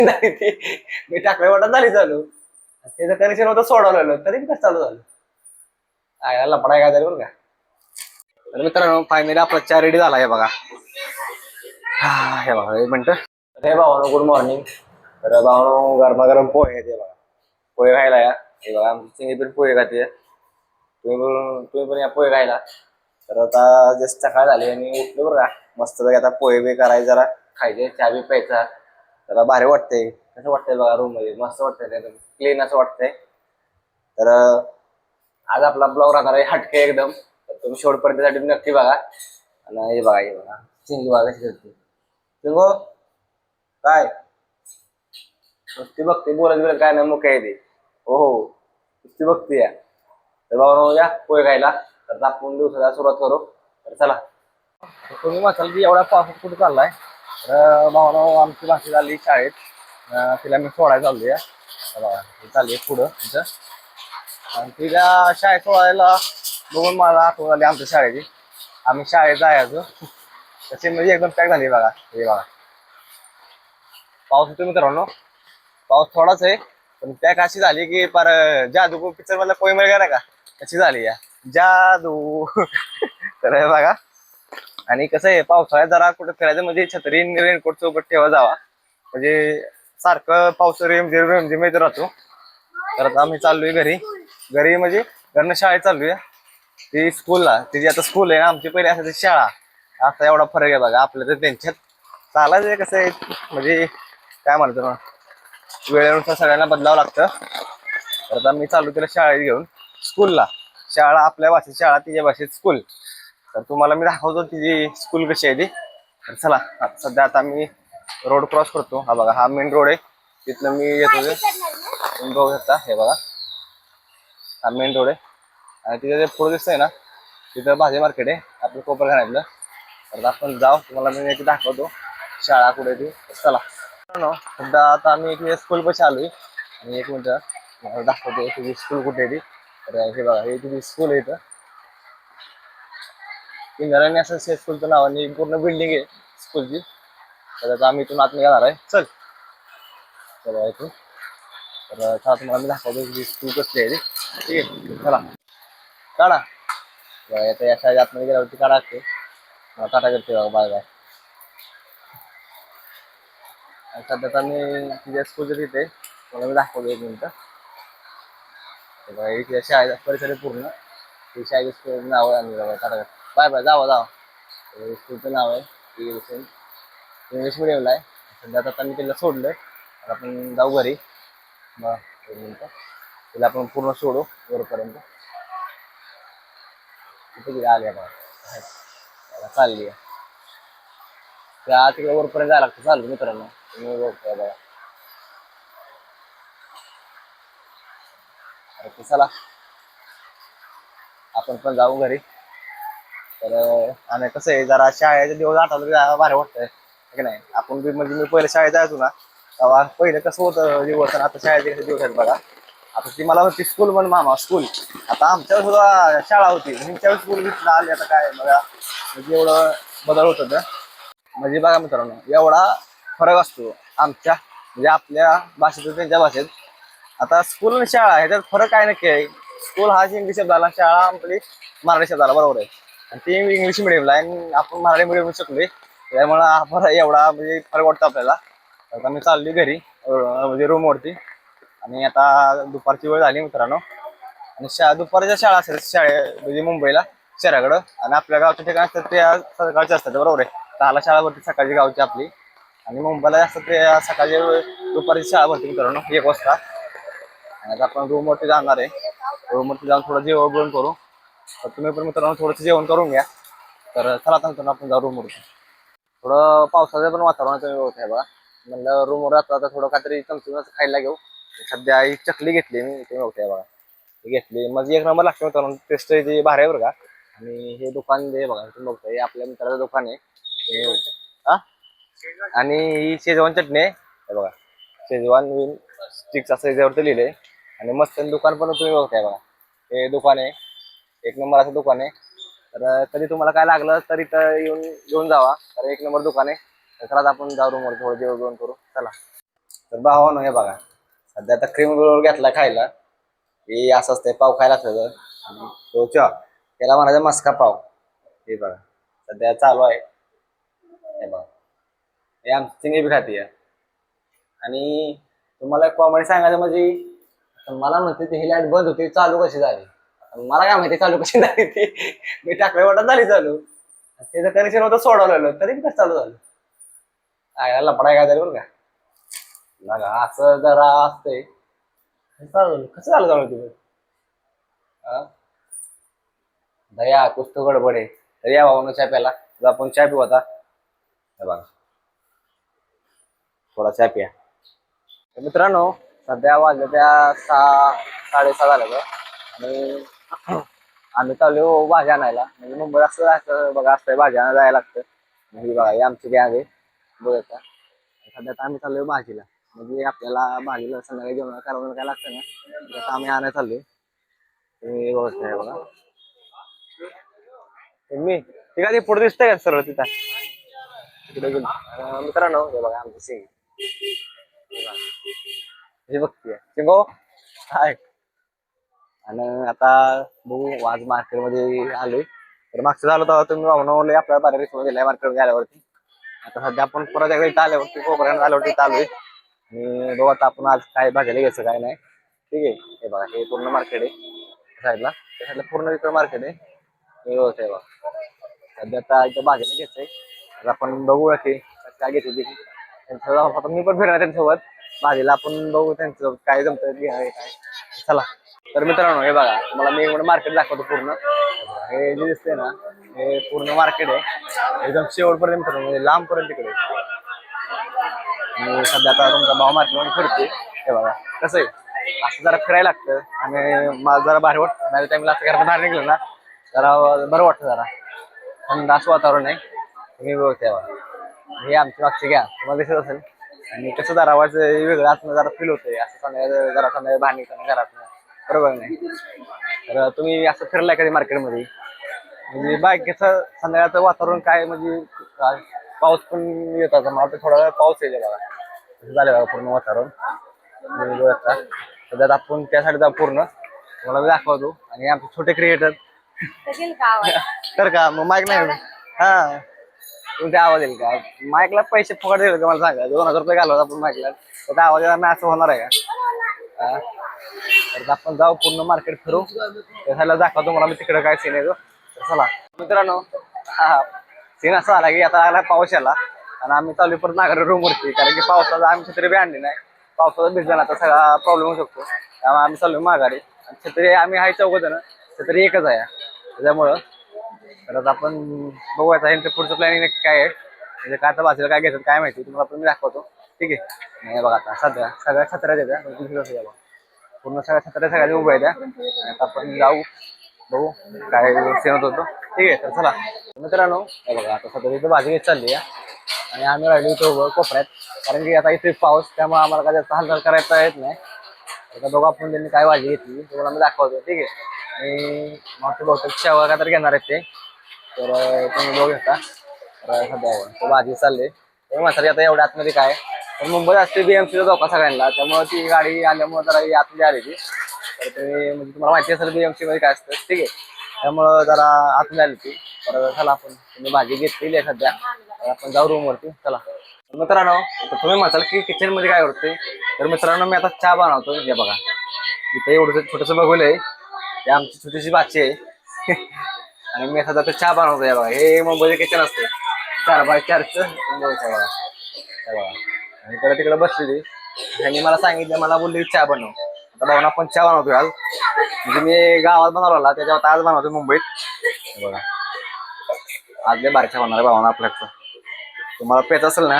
नाही ती मी टाकल्या वाटत झाली चालू. त्याचं कनेक्शन होतं सोडवलेलं तरी कसं चालू झालं. आयला लपडा काय झालं बरं का. तर मित्रांनो फायनली आपला चहा रेडी झाला आहे बघा. हे बघा 1 मिनिट. हे भावानो गुड मॉर्निंग. तर भावानो गरमागरम पोहे आहेत हे बघा. पोहे खायला या. हे बघा आमची चिंगी पण पोहे खाते. तुम्ही पण या पोहे खायला. तर आता जस्ट सकाळ झाली आणि उठलो बरं का. मस्त आता पोहे बी करायचे जरा खायचे चहा बी प्यायचा. जरा भारी वाटतंय. कसं वाटतंय बघा रूम मध्ये मस्त वाटतंय एकदम क्लीन असं वाटतंय. तर आज आपला ब्लॉग राहणार आहे हटके एकदम. तर तुम्ही शेवटपर्यंत नक्की बघा. आणि हे बघा हे बघा चिंगी बघा कशी करते. चिंगो काय नुसती बघते बोलत काय नाही मग काय ते. हो हो नुसती बघते या. तर बाबा या पोहे खायला. तर आपण दिवसाला सुरुवात करू. तर चला. तुम्ही म्हणाल की एवढा पाऊस कुठे चाललाय. तर भावना आमची भाषा झाली शाळेत. तिला मी सोडायला चाललोय. चालली पुढं तिथं आणि तिला शाळेत सोडायला बघून मला आठवण आली आमच्या शाळेची. आम्ही शाळेत जायचो तसे म्हणजे एकदम पॅक झाली बघा. हे बघा पाऊस होतो मित्रांनो. पाऊस थोडाच आहे पण पॅक अशी झाली की पर जादू पिक्चर मधला कोई मिळ गेला का तशी झाली या जादू. तर हे बघा आणि कसं आहे पावसाळ्यात जरा कुठं फिरायचं म्हणजे छत्री रेनकोट सोबत ठेवा जावा म्हणजे सारखं पाऊस रेमझेम येत राहतो. तर आता आम्ही चाललोय घरी म्हणजे घरनं शाळेत चाललोय. ती स्कूलला तिची आता स्कूल आहे ना आमची पहिली असायची शाळा. आता एवढा फरक आहे बघा आपल्या तर त्यांच्यात. चालायचं कसं आहे म्हणजे काय म्हणतो ना वेळेनुसार सगळ्यांना बदलावं लागतं. तर आता मी चालू तिला शाळेत घेऊन स्कूलला. शाळा आपल्या भाषेत शाळा तिच्या भाषेत स्कूल. तर तुम्हाला मी दाखवतो तिची स्कूल कशी आहे ती. तर चला सध्या आता मी रोड क्रॉस करतो. हा बघा हा मेन रोड आहे तिथनं मी येतो. बघू शकता हे बघा हा मेन रोड आहे आणि तिथे जे पुढे दिसतंय ना तिथं भाजी मार्केट आहे आपलं कोपरखान्यातलं. तर आपण जाऊ तुम्हाला मी इथे दाखवतो शाळा कुठे ती. चला सध्या आता आम्ही इथे स्कूल पाशी आलोय आणि 1 मिनिट दाखवतो तुझी स्कूल कुठे आहे ती. तर हे बघा हे तुझी स्कूल आहे इथं. इंदिरा असं स्कूलचं नाव आणि पूर्ण बिल्डिंग आहे स्कूलची. तर आता आम्ही इथून आत निघाणार आहे. चल चला इथून. तर चला तुम्हाला मी दाखवतो तुझी स्कूल कसली आहे ती. ठीक आहे चला काढा. आता या शाळेत आतमध्ये गेल्यावरती काढा असते. टाटा करते बघा बाय बाय. सध्या मी तिच्या स्कूलच्या तिथे मला मी दाखवतो 1 मिनिट. इथे शाळेचा परिसर पूर्ण ती शाळेचं स्कूल नाव आहे टाटा बाय बाय जावा. स्कूलचं नाव आहे इंग्लिश मिडियमला आहे. सध्या आता मी तिला सोडलंय. आपण जाऊ घरी. मग 1 मिनिट तिला आपण पूर्ण सोडू वरपर्यंत. तिथे आली बघा चालली आहे. त्या तिकडे वरपर्यंत जायला लागतं चालू मित्रांनो. तुम्ही बघताय बघा. अरे चला आपण पण जाऊ घरी. तर आणि कसं आहे जरा शाळेचे दिवस आठवलं भारी वाटतंय की नाही. आपण बी म्हणजे मी पहिले शाळेत जायचो ना तेव्हा पहिले कसं होतं दिवस आणि आता शाळेचे कसे दिवस आहेत बघा. आता ती मला होती स्कूल पण मामा स्कूल. आता आमच्यावर सुद्धा शाळा होती तुमच्यावर स्कूल घेतलं आली आता काय बघा म्हणजे एवढं बदल होत होतं. म्हणजे बघा मित्रांनो एवढा फरक असतो आमच्या म्हणजे आपल्या भाषेत त्यांच्या भाषेत. आता स्कूल आणि शाळा ह्याच्यात फरक काय नक्की आहे. स्कूल हा इंग्लिश शब्द आला शाळा आपली मराठी शब्द आला बरोबर आहे. आणि ती इंग्लिश मिडियमला आणि आपण मराठी मिडियम शिकलोय त्यामुळे आपण एवढा म्हणजे फरक वाटतो आपल्याला. आता मी चाललोय घरी म्हणजे रूमवरती आणि आता दुपारची वेळ झाली मित्रांनो. आणि दुपारच्या शाळा असतात म्हणजे मुंबईला शहराकडं आणि आपल्या गावच्या ठिकाणी असतात त्या सकाळच्या असतात बरोबर आहे. 10ला शाळा भरती सकाळची गावची आपली आणि मुंबईला असतात ते सकाळची दुपारची शाळा भरती मित्रांनो 1 वाजता. आणि आता आपण रूमवरती जाणार आहे. रूमवरती जाऊन थोडं जेवण करू. तर तुम्ही पण मित्रांनो थोडंसं जेवण करून घ्या. तर चला आता आपण जाऊ रूमवरती. थोडं पावसाचं पण वातावरण तुम्ही बघताय बघा. म्हणलं रूमवर आता थोडं काहीतरी चमचम खायला घेऊ. सध्या ही चकली घेतली मी तुम्ही बघताय बघा. घेतली म्हणजे 1 नंबर लागतो मित्रांनो. टेस्ट आहे भारी आहे बरं का. आणि हे दुकान दे बघा तुम्ही बघताय आपल्या मित्राचं दुकान आहे. आणि ही शेजवान चटणी आहे बघा. शेजवान विन स्टिक्स असं याच्यावरती लिहिलंय. आणि मस्त दुकान पण तुम्ही बघताय बघा. हे दुकान आहे 1 नंबर असं दुकान आहे. तर कधी तुम्हाला काय लागलं तर इथं येऊन घेऊन जावा. तर 1 नंबर दुकान आहे. तर चला आपण जाऊ रूमवर थोडं जेवण करू चला. तर भावानो हे बघा, सध्या आता क्रीम रोल घेतला खायला हे असं असतंय, पाव खायला असलं आणि तो चहा त्याला म्हणायचं मस्का पाव. हे बघा सध्या चालू आहे. हे बघा हे आमची चिंगी बी खाती आणि तुम्हाला कॉमेडी सांगायचं म्हणजे मला म्हणते ती ही लाईट बंद होती चालू कशी झाली. मला काय माहिती चालू कशी झाली ती. मी टाकल्या वाटत झाली चालू. त्याचं कनेक्शन होतं सोडवलेलं तरी कसं चालू झालं. काय लपडाय काय तरी बरं का. बघा असं जरा असतंय. कसं झालं चालू तुम्ही दया कुछ तो गडबड आहे. तर या भाऊन चहा प्याला आपण चहा पिऊ आता. हे बघा थोडा चहा पिया. तर मित्रांनो सध्या वाजल्या त्या 6:30 झालं आणि आम्ही चालू भाज्या आणायला. म्हणजे मुंबईत असं जायचं बघा, असतंय भाज्या आणायला जायला लागतं. म्हणजे बघा ही आमची गॅग आहे बघा. सध्या आम्ही चाललोय भाजीला. म्हणजे आपल्याला भाजीला संध्याकाळी जेवण करावं काय लागतं ना, आता आम्ही आणायला चाललोय. तुम्ही व्यवस्था आहे बघा. मी ठीक आहे, ते पुढे दिसतंय का सरळ तिथं तिकडे गेलो. मित्रांनो हे बघा आमची सिंग हे बघतीये शिंगो हाय. आणि आता बघू आज मार्केटमध्ये आलोय. तर मागचं झालं तर तुम्ही भावनावले आपल्याला बारा रिक्स दिलाय मार्केटमध्ये आल्यावरती. आता सध्या आपण परत एकदा इथं आल्यावरती कोकणात आल्यावरती इथं आलोय आणि बघू आता आपण आज काय भाज्याला घ्यायचं काय नाही. ठीक आहे हे बघा हे पूर्ण मार्केट आहे साईडला, त्या साईडला पूर्ण इकडं मार्केट आहे. हे बघा सध्या आता इथं भाज्याला घ्यायचंय. तर आपण बघूया की काय घेते ते. त्यांचं मी पण फिरणार त्यांच्यासोबत भाजीला. आपण बघू त्यांचं काय जमतं काय. चला तर मित्रांनो हे बघा तुम्हाला मी मार्केट दाखवतो पूर्ण. हे जे दिसतंय ना हे पूर्ण मार्केट आहे एकदम शेवटपर्यंत मित्रांनो, म्हणजे लांबपर्यंत तिकडे. आणि सध्या आता तुमचा भाव मार्केटमध्ये फिरते. हे बघा कसं आहे असं जरा फिरायला लागतं आणि मला जरा भारी वाटतं. नाही टाइमला असं घरात बाहेर निघलं ना जरा बरं वाटतं. जरा थंड असं वातावरण आहे. तुम्ही बघते हे आमची मागची घ्या तुम्हाला दिसत असेल. आणि कसं जरा आवाज वेगळं असं जरा फील होतंय असं संध्याकाळी जरा संध्याकाळी बाहेर निघताना घरात बरोबर नाही. तर तुम्ही असं फिरलाय कधी मार्केटमध्ये म्हणजे बायकेचं संध्याकाळचं वातावरण काय म्हणजे पाऊस पण येत होता मला थोडा वेळ पाऊस येईल बघा असं झालं बघा पूर्ण वातावरण. सध्या आपण त्यासाठी जाऊ पूर्ण तुम्हाला मी दाखवतो. आणि आमचे छोटे क्रिएटर तर का मग माईक नाही हा तुमचा आवाज येईल का माईकला पैसे फुकट देईल का मला सांगा. 2000 रुपये घालवत आपण माईकला त्याचा आवाज येणार नाही असं होणार आहे का. तर आपण जाऊ पूर्ण मार्केट फिरू त्याला दाखवतो मला मी तिकडे काय सीन येतो. तर चला मित्रांनो हा सीन असा आला की आता आला पाऊस आला आणि आम्ही चालू परत नागरी रूम वरती. कारण की पावसाचा आम्ही छत्री बी आणली नाही. पावसाचा भिजला आता सगळा प्रॉब्लेम होऊ शकतो त्यामुळे आम्ही चालू माघारी. आणि छत्री आम्ही हाय चौघ जण छत्री एकच आहे त्याच्यामुळं. तर आपण बघूया यांचं पुढचं प्लॅनिंग नक्की काय आहे म्हणजे काय आता भाजीला काय घ्यायचं काय माहिती तुम्हाला पण मी दाखवतो. ठीक आहे नाही बघा आता सध्या सगळ्या छत्र्या द्यायच्या पूर्ण सगळ्या छत्र्या सगळ्या उभ्या आहेत. आता आपण जाऊ बघू काय सेवत होतो. ठीक आहे तर चला मित्रांनो हे बघा आता सध्या इथं भाजी घेत चालली आहे आणि आम्ही राहिलो इथं कोपऱ्यात. कारण की आता इथे पाऊस त्यामुळे आम्हाला काय जास्त हालचाल करायचा येत नाही. आता बघू आपण त्यांनी काय भाजी घेतली तुम्हाला मी दाखवतो. ठीक आहे आणि मग बहुतेक शेवा काय तर घेणार आहेत ते तर तुम्ही बघू शकता. तर सध्या भाजी चालली म्हातारी आता एवढ्या आतमध्ये काय तर मुंबईत असते BMCचा धोका सगळ्यांना त्यामुळे ती गाडी आल्यामुळे जरा आतमध्ये आली ती. तर तुम्ही म्हणजे तुम्हाला माहिती असेल BMC मध्ये काय असतं. ठीक आहे त्यामुळं जरा आतमध्ये आली ती. तर चला आपण तुम्ही भाजी घेतलेली आहे सध्या आपण जाऊ रूम वरती. चला मित्रांनो तुम्ही म्हणाल की किचन मध्ये काय करते तर मित्रांनो मी आता चहा बनवतो. हे बघा इथे एवढं छोटंसं बघूलंय ते आमची छोटीशी बाची आहे आणि मी सध्या तर चहा बनवतोय. बघा हे मुंबईचं किचन असते 4x4चं बघा. आणि इकडे तिकडे बसलेली त्यांनी मला सांगितलं मला बोलली चहा बनव. आता भावना पण चहा बनवतोय आज म्हणजे मी गावात बनवला त्याच्यावर आज बनवतोय मुंबईत. बघा आज लय बारक्या होणार भावना आपल्याकडचं. तुम्हाला पेच असेल ना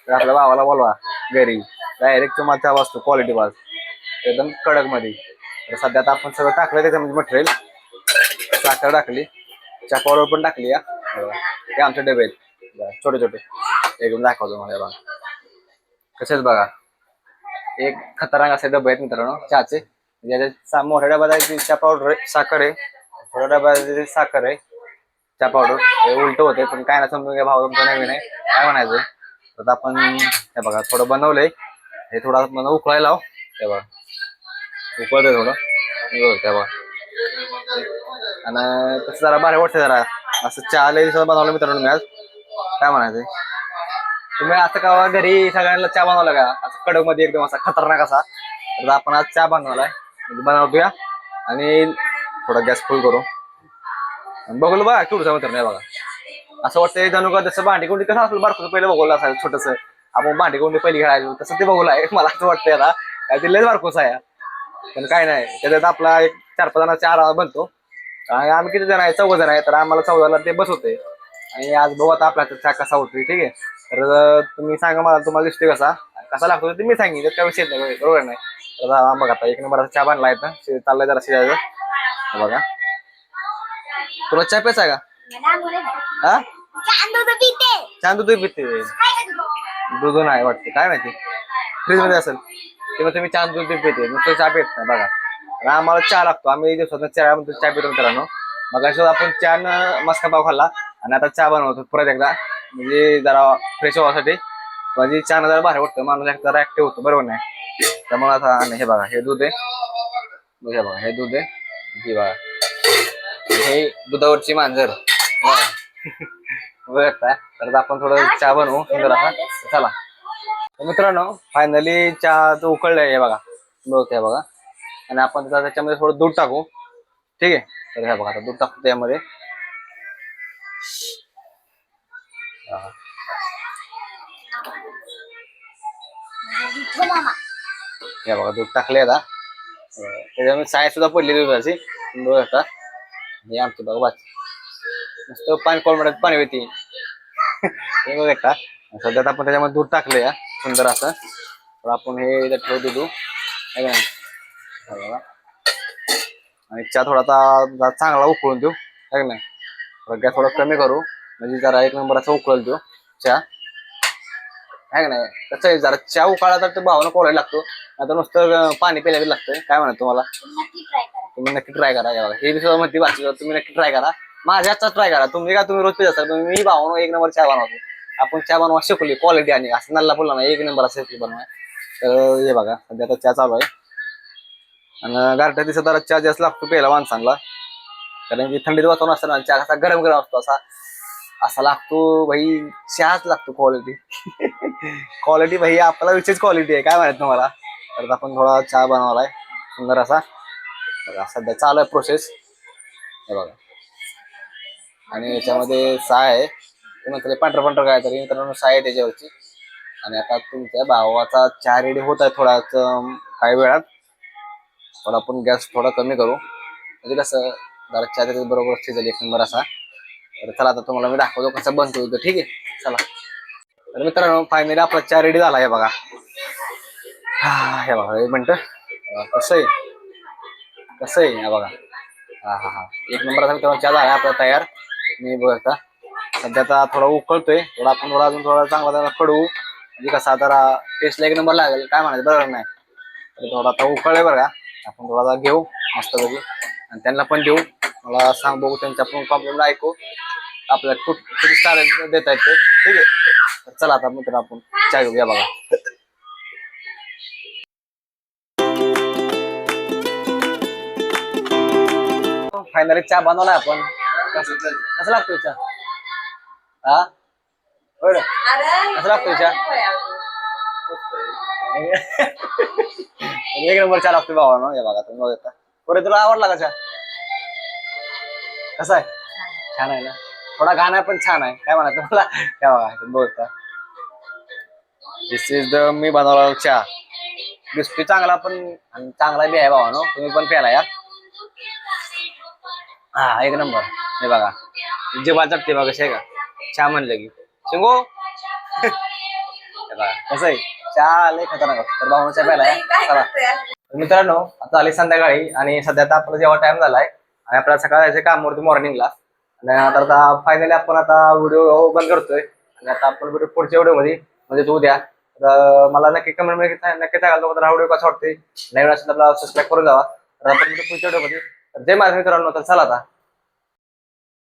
तर आपल्या भावाला बोलवा घरी डायरेक्ट तुम्हाला चहा वाजतो क्वालिटी वाज एकदम कडक मध्ये. तर सध्या आता आपण सगळं टाकलं त्याच्यामध्ये मटेरियल साखर टाकली चहा पावडर पण टाकली. हे आमचे डबे आहेत छोटे छोटे एकदम दाखवतो मला. बघा कसेच बघा एक खतरनाक असे डबे आहेत मित्रांनो चहाचे. ज्याच्या मोठ्या डब्यात चहा पावडर साखर आहे छोट्या डब्यात साखर आहे चहा पावडर हे उलट होते पण काय ना समजून घ्या भाव तुमचं नवीन आहे काय म्हणायचं. तर आपण हे बघा थोडं बनवलंय हे थोडा मला उकळायला लाव. ते बघा उकळतंय थोडं त्या बघा. आणि तसं जरा भारी वाटतं जरा असं चहा लय दिवसात बनवलं मित्रांनो मी आज. काय म्हणायचं तुम्ही असं का घरी सगळ्यांना चहा बनवला का असं कडक मध्ये एकदम असा खतरनाक असा. तर आपण आज चहा बनवलाय म्हणजे बनवतोया आणि थोडा गॅस फुल करू बघू बघा केवढं मित्रांनो. नाही बघा असं वाटतंय जणू का जसं भांडी कोंडी कसं असलं बारकं पहिलं बघवलं असायचं छोटस आपण भांडी कोंडी पहिली खेळायचो तसं ते बघूलं आहे. मला असं वाटतंय आता काय ते लयच बारकोस आहे पण काय नाही त्याच्यात आपला एक 4-5 जणांचा आराम बनतो. आणि आम्ही किती जण आहे 14 जण आहे तर आम्हाला 14ला ते बस होते. आणि आज बघू आता आपला चहा कसा होतोय ठीक आहे. तर तुम्ही सांगा मला तुम्हाला दिसतोय कसा लागतो ते मी सांगेन त्या विषय नाही बरोबर नाही. तर बघा आता 1 नंबरचा चहा बनला आहे चाललाय जरा शिजायचं बघा. तुला चहा प्यायचा आहे का? हा छान दूध पिते दूध नाही वाटते काय माहिती फ्रीज मध्ये असेल तेव्हा तुम्ही छान दूध पिते नुसतं चहा पित नाही बघा. आम्हाला चहा लागतो आम्ही दिवसात चहा पितो मित्रांनो. मग अशा आपण चहा मस्का पाव खाल्ला आणि आता चहा बनवतो परत एकदा म्हणजे जरा फ्रेश व्हासाठी म्हणजे चहा जरा बाहेर वाटतं माणूस जरा ऍक्टिव्ह होतो बरोबर नाही. त्यामुळे आता हे बघा हे दूध आहे हे बघा हे दूध आहे हे बघा हे दुधावरची मांजर बघा. तर आपण थोडं चहा बनवू सुंदर असा चला. मित्रांनो फायनली चहा तो उकळलाय हे बघा बघते बघा. आणि आपण त्याच्यामध्ये थोडं दूध टाकू ठीक आहे. तर हे बघा आता दूध टाकतो त्यामध्ये हे बघा दूध टाकले आता त्याच्यामध्ये साय सुद्धा पडली दुधाची बघा. हे आमचं बघा बाच नुसतं पाणी कोलमड्यात पाणी होती हे बघ का. सध्या आपण त्याच्यामध्ये दूध टाकले या सुंदर असं. तर आपण हे ठेवतो दूध आणि चहा थोडा आता चांगला उकळून देऊ आहे नाही. गॅस थोडा कमी करू म्हणजे जरा 1 नंबर असा उकळून देऊ चहा आहे का नाही. कसं आहे जरा चहा उकाळा तर भावानं कोळायला लागतो आता नुसतं पाणी प्यायला लागतं. काय म्हणत तुम्हाला तुम्ही नक्की ट्राय करा हे सुद्धा म्हणते बाकी तुम्ही नक्की ट्राय करा माझ्या हातचा ट्राय करा. तुम्ही का तुम्ही रोज पित असाल मी भावानं 1 नंबर चहा बनवतो. आपण चहा बनवा शिकवली क्वालिटी आणि असं नल्ला बोलला ना 1 नंबर असं बनवाय. तर हे बघा सध्या आता चहा चालू आहे आणि गारठ्या दिवसात जरा चहा जास्त लागतो प्यायला माणसांना कारण की थंडीत वातावरण असतं ना चहा कसा गरम गरम असतो असा असा लागतो भाई चहाच लागतो क्वालिटी क्वालिटी भाई आपला विशेष क्वालिटी आहे काय माहित तुम्हाला. तर आपण थोडा चहा बनवलाय सुंदर असा बघा सध्या चालू आहे प्रोसेस हे बघा. आणि याच्यामध्ये साय आहे तुम्ही पांढरं काय तरी मित्रांनो साय आहे त्याच्यावरची. आणि आता तुमच्या भावाचा चहा रेडी होत आहे थोडा काही वेळात. पण आपण गॅस थोडा कमी करू म्हणजे कसं जरा चहा त्याच्या बरोबर शिजेल 1 नंबर असा. तर चला आता तुम्हाला मी दाखवतो कसा बनतो ठीक आहे चला. तर मित्रांनो फायनली आपला चहा रेडी झाला आहे बघा. हे बघा 1 मिनिट कसं आहे हे बघा. हा 1 नंबर असा मित्रांनो चहा झाला आपला तयार. मी बघा सध्या आता थोडा उकळतोय थोडा आपण थोडा अजून थोडा चांगला पडवू म्हणजे कसा जरा टेस्टला 1 नंबर लागेल काय म्हणायचं बरोबर नाही. तर थोडा आता उकळले बघा आपण थोडा घेऊ मस्तपैकी आणि त्यांना पण देऊ. मला सांग बघू त्यांच्या पण कॉम्प्लेंट ऐकू आपल्याला किती स्टार देता येते ठीक आहे. चला आता मित्र आपण चहा घेऊया बघा. फायनली चहा बनवलाय आपण कसं लागतोय चहा हा बरं कसं लागतोय चहा 1 नंबर चहा लागतोय भावानो हे बघा तुम्ही बघता. बरं तुला आवडला का चहा कसा आहे छान आहे ना थोडा घाण आहे पण छान आहे काय म्हणा तुम्हाला काय बघा बघता. दिस इज द मी बनवला चहा दिसतोय चांगला पण आणि चांगला बी आहे भावानो तुम्ही पण प्याला या. 1 नंबर हे बघा जिभा चटते बघा कशी आहे का चहा म्हणलं की शिंगो बघा कसं आहे चहा लय खतरनाक तर भावानो चहा प्याला या. मित्रांनो आता आली संध्याकाळी आणि सध्या आता आपला जेव्हा टाइम झालाय आणि आपल्याला सकाळी जायचं कामावरती मॉर्निंगला. आणि आता फायनली आपण आता व्हिडिओ बंद करतोय आणि आता आपण व्हिडिओ पुढच्या व्हिडिओमध्ये म्हणजे तो उद्या तर मला नक्की कमेंट मध्ये नक्की सांगाल तर हा व्हिडिओ कसा वाटतोय नवीन असेल तर आपला सबस्क्राईब करून जावा. तर आपण पुढच्या व्हिडिओमध्ये जय माझ्या मित्रांनो तर चला आता